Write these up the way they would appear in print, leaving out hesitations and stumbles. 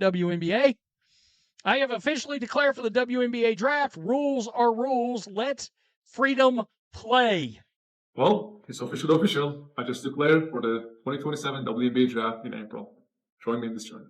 WNBA. I have officially declared for the WNBA draft. Rules are rules. Let freedom play. Well, it's official. I just declared for the 2027 WNBA draft in April. Join me in this journey.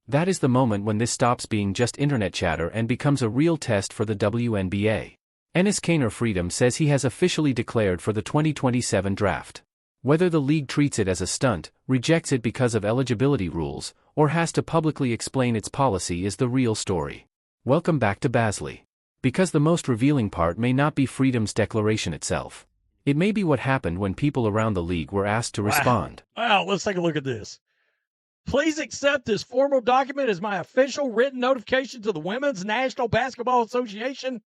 That is the moment when this stops being just internet chatter and becomes a real test for the WNBA. Enes Freedom says he has officially declared for the 2027 draft. Whether the league treats it as a stunt, rejects it because of eligibility rules, or has to publicly explain its policy is the real story. Welcome back to Basley. Because the most revealing part may not be Freedom's declaration itself. It may be what happened when people around the league were asked to respond. Wow, let's take a look at this. Please accept this formal document as my official written notification to the Women's National Basketball Association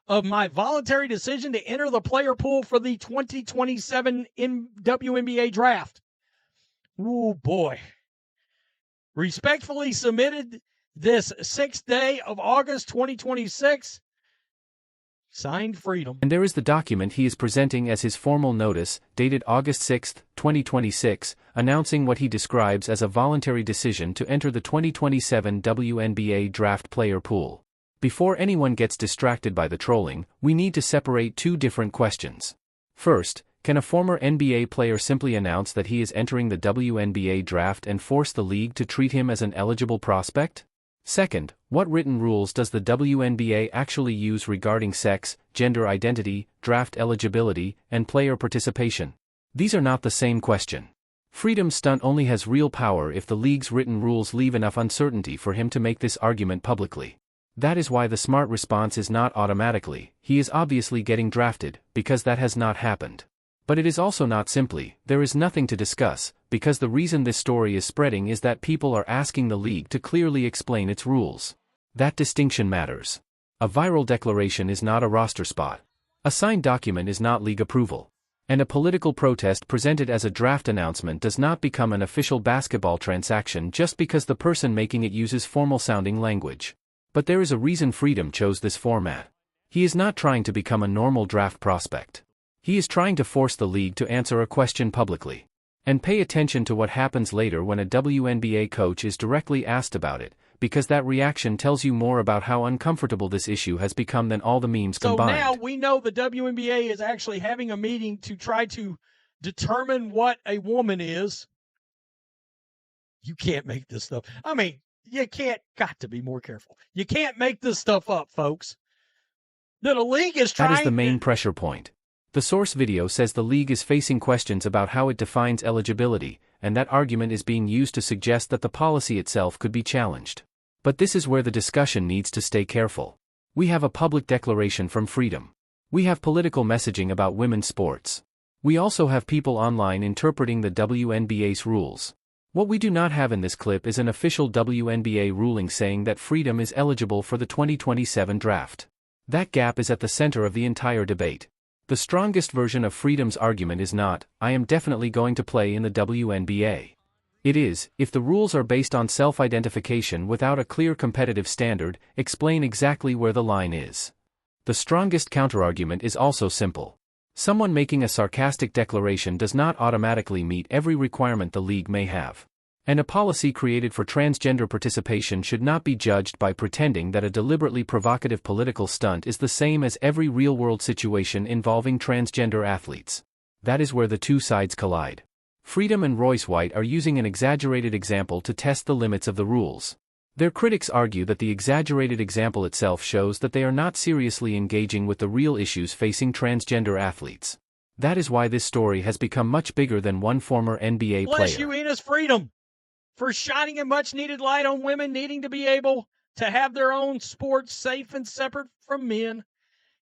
of my voluntary decision to enter the player pool for the 2027 WNBA draft. Oh, boy. Respectfully submitted this 6th day of August 2026. Signed, Freedom. And there is the document he is presenting as his formal notice, dated August 6, 2026, announcing what he describes as a voluntary decision to enter the 2027 WNBA draft player pool. Before anyone gets distracted by the trolling, we need to separate two different questions. First, can a former NBA player simply announce that he is entering the WNBA draft and force the league to treat him as an eligible prospect? Second, what written rules does the WNBA actually use regarding sex, gender identity, draft eligibility, and player participation? These are not the same question. Freedom's stunt only has real power if the league's written rules leave enough uncertainty for him to make this argument publicly. That is why the smart response is not automatically, he is obviously getting drafted, because that has not happened. But it is also not simply, there is nothing to discuss, because the reason this story is spreading is that people are asking the league to clearly explain its rules. That distinction matters. A viral declaration is not a roster spot. A signed document is not league approval. And a political protest presented as a draft announcement does not become an official basketball transaction just because the person making it uses formal-sounding language. But there is a reason Freedom chose this format. He is not trying to become a normal draft prospect. He is trying to force the league to answer a question publicly. And pay attention to what happens later when a WNBA coach is directly asked about it, because that reaction tells you more about how uncomfortable this issue has become than all the memes combined. So now we know the WNBA is actually having a meeting to try to determine what a woman is. You can't make this stuff. I mean, you can't, got to be more careful. You can't make this stuff up, folks. The league is trying. That is the main pressure point. The source video says the league is facing questions about how it defines eligibility, and that argument is being used to suggest that the policy itself could be challenged. But this is where the discussion needs to stay careful. We have a public declaration from Freedom. We have political messaging about women's sports. We also have people online interpreting the WNBA's rules. What we do not have in this clip is an official WNBA ruling saying that Freedom is eligible for the 2027 draft. That gap is at the center of the entire debate. The strongest version of Freedom's argument is not, I am definitely going to play in the WNBA. It is, if the rules are based on self-identification without a clear competitive standard, explain exactly where the line is. The strongest counterargument is also simple. Someone making a sarcastic declaration does not automatically meet every requirement the league may have. And a policy created for transgender participation should not be judged by pretending that a deliberately provocative political stunt is the same as every real-world situation involving transgender athletes. That is where the two sides collide. Freedom and Royce White are using an exaggerated example to test the limits of the rules. Their critics argue that the exaggerated example itself shows that they are not seriously engaging with the real issues facing transgender athletes. That is why this story has become much bigger than one former NBA player. Bless you, Enes Freedom, for shining a much-needed light on women needing to be able to have their own sports safe and separate from men.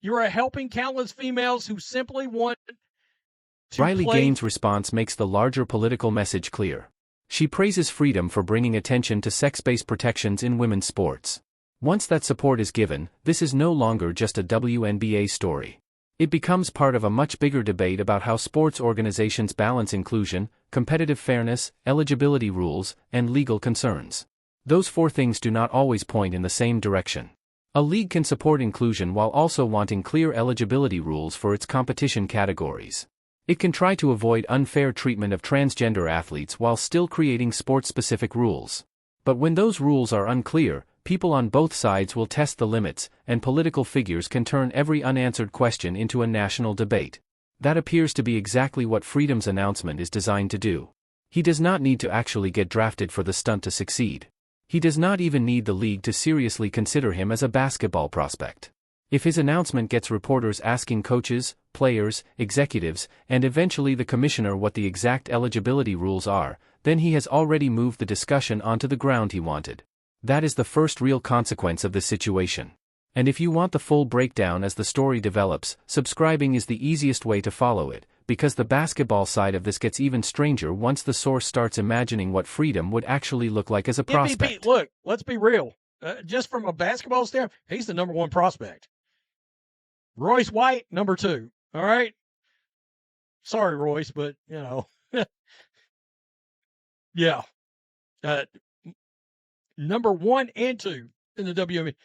You are helping countless females who simply want to Riley Gaines' response makes the larger political message clear. She praises Freedom for bringing attention to sex-based protections in women's sports. Once that support is given, this is no longer just a WNBA story. It becomes part of a much bigger debate about how sports organizations balance inclusion, competitive fairness, eligibility rules, and legal concerns. Those four things do not always point in the same direction. A league can support inclusion while also wanting clear eligibility rules for its competition categories. It can try to avoid unfair treatment of transgender athletes while still creating sport-specific rules. But when those rules are unclear, people on both sides will test the limits, and political figures can turn every unanswered question into a national debate. That appears to be exactly what Freedom's announcement is designed to do. He does not need to actually get drafted for the stunt to succeed. He does not even need the league to seriously consider him as a basketball prospect. If his announcement gets reporters asking coaches, players, executives, and eventually the commissioner what the exact eligibility rules are, then he has already moved the discussion onto the ground he wanted. That is the first real consequence of this situation. And if you want the full breakdown as the story develops, subscribing is the easiest way to follow it, because the basketball side of this gets even stranger once the source starts imagining what Freedom would actually look like as a prospect. Look, let's be real. Just from a basketball standpoint, he's the number one prospect. Royce White, number 2. All right? Sorry, Royce, but, yeah. Number 1 and 2 in the WNBA.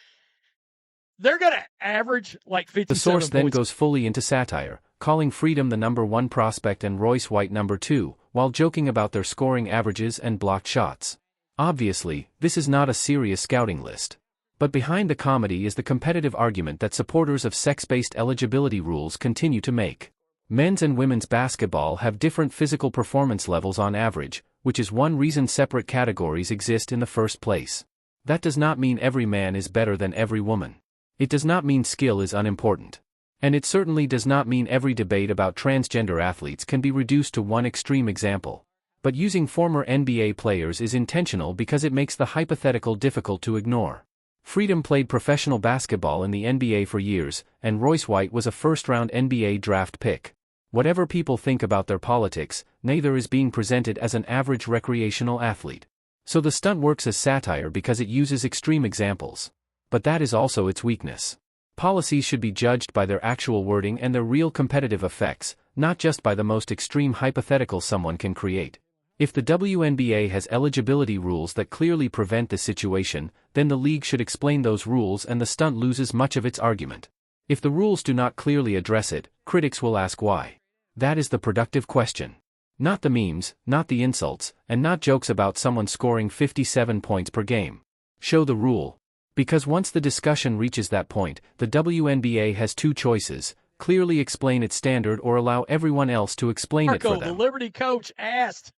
They're going to average like 57 The source then points. goes fully into satire, calling Freedom the number 1 prospect and Royce White number 2, while joking about their scoring averages and blocked shots. Obviously, this is not a serious scouting list. But behind the comedy is the competitive argument that supporters of sex-based eligibility rules continue to make. Men's and women's basketball have different physical performance levels on average, which is one reason separate categories exist in the first place. That does not mean every man is better than every woman. It does not mean skill is unimportant. And it certainly does not mean every debate about transgender athletes can be reduced to one extreme example. But using former NBA players is intentional because it makes the hypothetical difficult to ignore. Freedom played professional basketball in the NBA for years, and Royce White was a first-round NBA draft pick. Whatever people think about their politics, neither is being presented as an average recreational athlete. So the stunt works as satire because it uses extreme examples. But that is also its weakness. Policies should be judged by their actual wording and their real competitive effects, not just by the most extreme hypothetical someone can create. If the WNBA has eligibility rules that clearly prevent this situation, then the league should explain those rules and the stunt loses much of its argument. If the rules do not clearly address it, critics will ask why. That is the productive question. Not the memes, not the insults, and not jokes about someone scoring 57 points per game. Show the rule. Because once the discussion reaches that point, the WNBA has 2 choices: clearly explain its standard or allow everyone else to explain it for them. The Liberty coach asked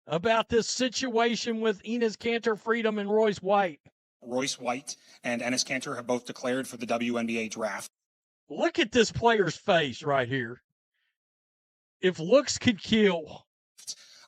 about this situation with Enes Freedom and Royce White. Royce White and Enes Kanter have both declared for the WNBA draft. Look at this player's face right here. If looks could kill.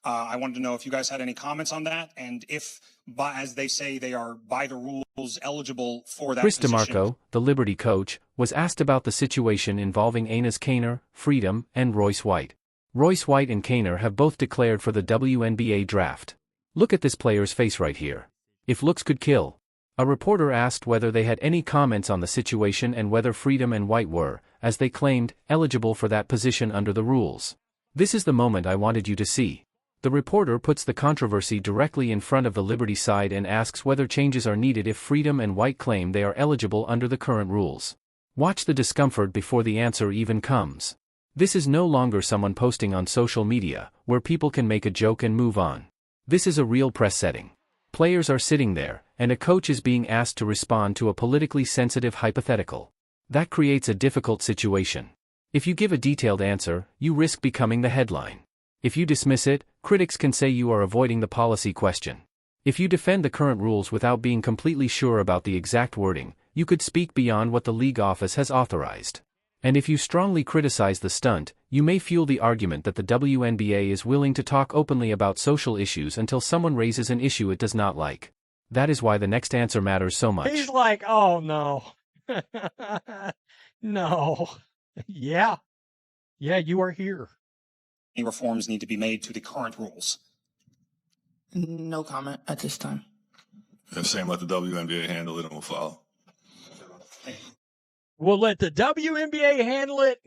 I wanted to know if you guys had any comments on that, and if, as they say, they are by the rules eligible for that Chris position. DeMarco, the Liberty coach, was asked about the situation involving Enes Kanter, Freedom, and Royce White. Royce White and Kanter have both declared for the WNBA draft. Look at this player's face right here. If looks could kill. A reporter asked whether they had any comments on the situation and whether Freedom and White were, as they claimed, eligible for that position under the rules. This is the moment I wanted you to see. The reporter puts the controversy directly in front of the Liberty side and asks whether changes are needed if Freedom and White claim they are eligible under the current rules. Watch the discomfort before the answer even comes. This is no longer someone posting on social media, where people can make a joke and move on. This is a real press setting. Players are sitting there, and a coach is being asked to respond to a politically sensitive hypothetical. That creates a difficult situation. If you give a detailed answer, you risk becoming the headline. If you dismiss it, critics can say you are avoiding the policy question. If you defend the current rules without being completely sure about the exact wording, you could speak beyond what the league office has authorized. And if you strongly criticize the stunt, you may fuel the argument that the WNBA is willing to talk openly about social issues until someone raises an issue it does not like. That is why the next answer matters so much. He's like, oh no. No. Yeah, you are here. Any reforms need to be made to the current rules? No comment at this time. If same let the WNBA handle it and we'll follow. We'll let the WNBA handle it,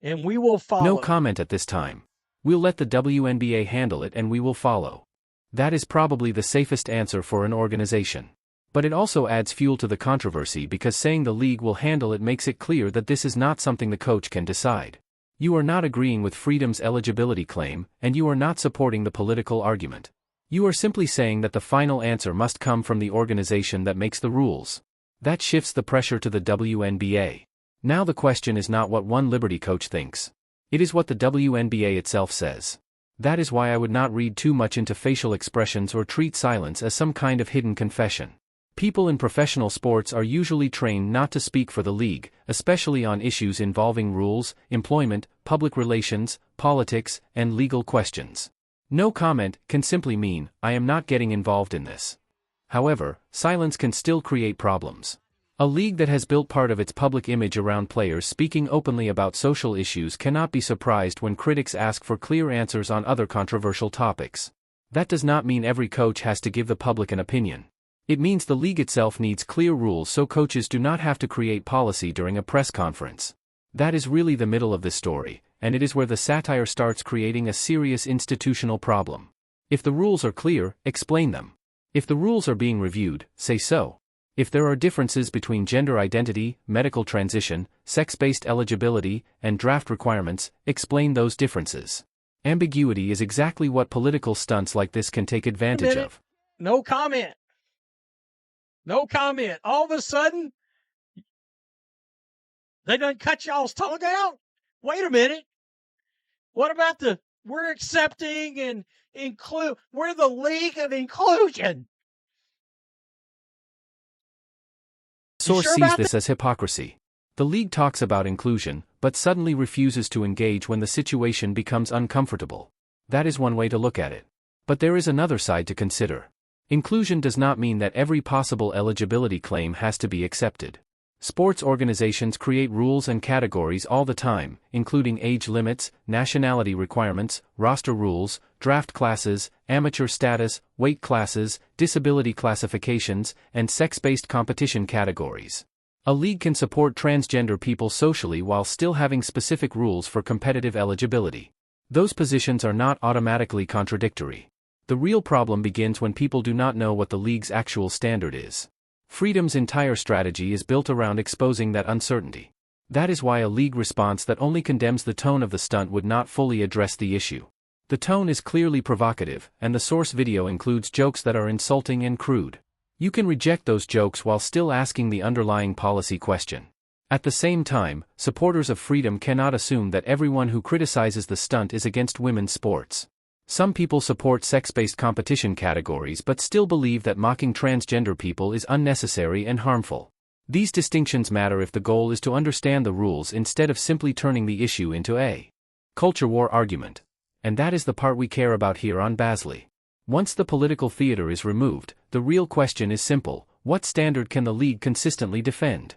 and we will follow. No comment at this time. We'll let the WNBA handle it and we will follow. That is probably the safest answer for an organization. But it also adds fuel to the controversy because saying the league will handle it makes it clear that this is not something the coach can decide. You are not agreeing with Freedom's eligibility claim, and you are not supporting the political argument. You are simply saying that the final answer must come from the organization that makes the rules. That shifts the pressure to the WNBA. Now the question is not what one Liberty coach thinks. It is what the WNBA itself says. That is why I would not read too much into facial expressions or treat silence as some kind of hidden confession. People in professional sports are usually trained not to speak for the league, especially on issues involving rules, employment, public relations, politics, and legal questions. No comment can simply mean, I am not getting involved in this. However, silence can still create problems. A league that has built part of its public image around players speaking openly about social issues cannot be surprised when critics ask for clear answers on other controversial topics. That does not mean every coach has to give the public an opinion. It means the league itself needs clear rules so coaches do not have to create policy during a press conference. That is really the middle of this story, and it is where the satire starts creating a serious institutional problem. If the rules are clear, explain them. If the rules are being reviewed, say so. If there are differences between gender identity, medical transition, sex-based eligibility, and draft requirements, explain those differences. Ambiguity is exactly what political stunts like this can take advantage of. No comment. No comment. All of a sudden, they done cut y'all's tongue out? Wait a minute. What about we're accepting and we're the League of Inclusion? Source sees this as hypocrisy. The league talks about inclusion, but suddenly refuses to engage when the situation becomes uncomfortable. That is one way to look at it. But there is another side to consider. Inclusion does not mean that every possible eligibility claim has to be accepted. Sports organizations create rules and categories all the time, including age limits, nationality requirements, roster rules, draft classes, amateur status, weight classes, disability classifications, and sex-based competition categories. A league can support transgender people socially while still having specific rules for competitive eligibility. Those positions are not automatically contradictory. The real problem begins when people do not know what the league's actual standard is. Freedom's entire strategy is built around exposing that uncertainty. That is why a league response that only condemns the tone of the stunt would not fully address the issue. The tone is clearly provocative, and the source video includes jokes that are insulting and crude. You can reject those jokes while still asking the underlying policy question. At the same time, supporters of Freedom cannot assume that everyone who criticizes the stunt is against women's sports. Some people support sex-based competition categories but still believe that mocking transgender people is unnecessary and harmful. These distinctions matter if the goal is to understand the rules instead of simply turning the issue into a culture war argument. And that is the part we care about here on Basley. Once the political theater is removed, the real question is simple: what standard can the league consistently defend?